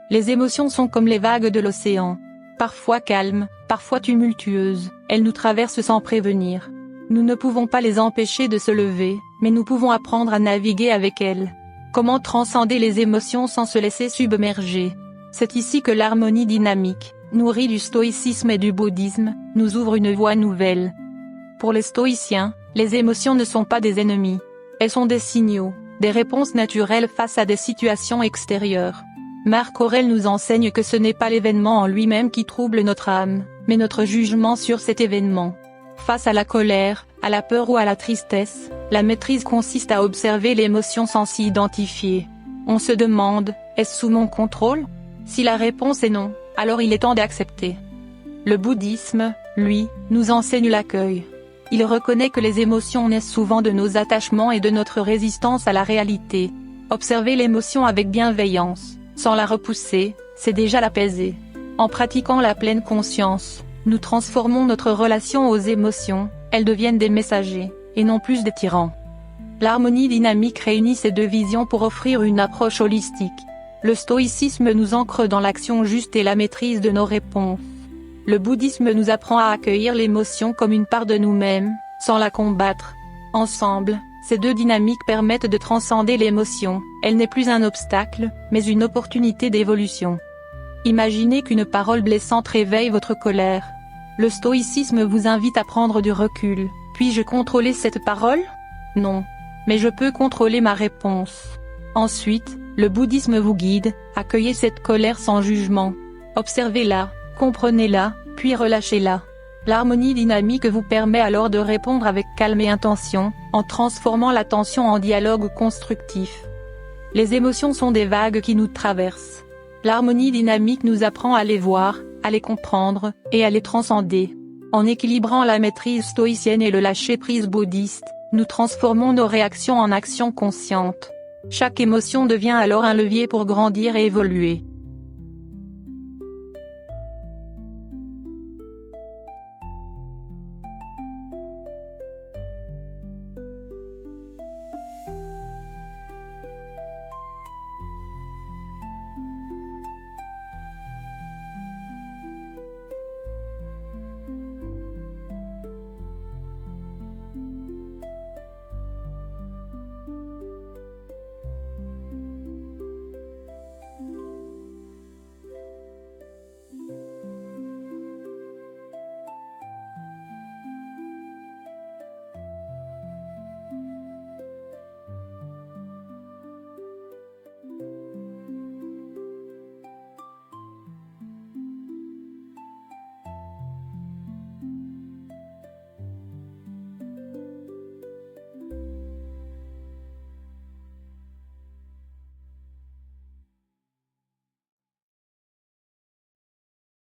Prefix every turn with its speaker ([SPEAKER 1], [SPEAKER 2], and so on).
[SPEAKER 1] Les émotions sont comme les vagues de l'océan. Parfois calmes, parfois tumultueuses, elles nous traversent sans prévenir. Nous ne pouvons pas les empêcher de se lever, mais nous pouvons apprendre à naviguer avec elles. Comment transcender les émotions sans se laisser submerger? C'est ici que l'harmonie dynamique, nourrie du stoïcisme et du bouddhisme, nous ouvre une voie nouvelle. Pour les stoïciens, les émotions ne sont pas des ennemis. Elles sont des signaux, des réponses naturelles face à des situations extérieures. Marc Aurèle nous enseigne que ce n'est pas l'événement en lui-même qui trouble notre âme, mais notre jugement sur cet événement. Face à la colère, à la peur ou à la tristesse, la maîtrise consiste à observer l'émotion sans s'y identifier. On se demande, est-ce sous mon contrôle? Si la réponse est non, alors il est temps d'accepter. Le bouddhisme, lui, nous enseigne l'accueil. Il reconnaît que les émotions naissent souvent de nos attachements et de notre résistance à la réalité. Observer l'émotion avec bienveillance, sans la repousser, c'est déjà l'apaiser. En pratiquant la pleine conscience, nous transformons notre relation aux émotions, elles deviennent des messagers, et non plus des tyrans. L'harmonie dynamique réunit ces deux visions pour offrir une approche holistique. Le stoïcisme nous ancre dans l'action juste et la maîtrise de nos réponses. Le bouddhisme nous apprend à accueillir l'émotion comme une part de nous-mêmes, sans la combattre. Ensemble, ces deux dynamiques permettent de transcender l'émotion, elle n'est plus un obstacle, mais une opportunité d'évolution. Imaginez qu'une parole blessante réveille votre colère. Le stoïcisme vous invite à prendre du recul. Puis-je contrôler cette parole? Non. Mais je peux contrôler ma réponse. Ensuite, le bouddhisme vous guide, accueillez cette colère sans jugement. Observez-la, comprenez-la, puis relâchez-la. L'harmonie dynamique vous permet alors de répondre avec calme et intention, en transformant la tension en dialogue constructif. Les émotions sont des vagues qui nous traversent. L'harmonie dynamique nous apprend à les voir, à les comprendre, et à les transcender. En équilibrant la maîtrise stoïcienne et le lâcher-prise bouddhiste, nous transformons nos réactions en actions conscientes. Chaque émotion devient alors un levier pour grandir et évoluer.